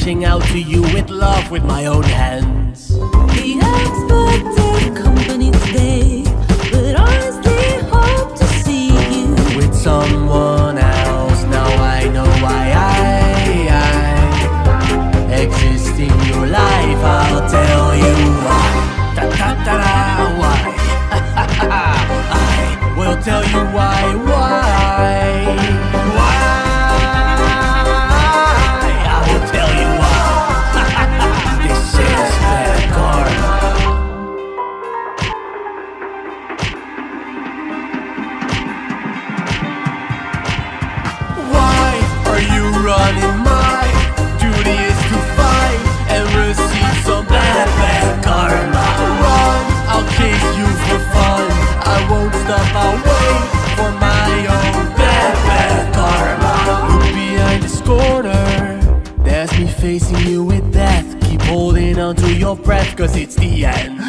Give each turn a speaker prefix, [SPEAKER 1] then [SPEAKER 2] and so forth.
[SPEAKER 1] lashing out to you with love with my own hands.
[SPEAKER 2] The unexpected company today, but honestly hope to see you
[SPEAKER 1] with someone else. Now I know why I exist in your life. I'll tell you why. Da da da da, why? I will tell you why. I will tell you why. This is bad karma. Why are you running? My duty is to fight and receive some bad karma. Run, I'll chase you for fun. I won't stop, I'll wait for my own bad karma. Look behind this corner, there's me facing you with death. Keep holding on to your breath, cause it's the end.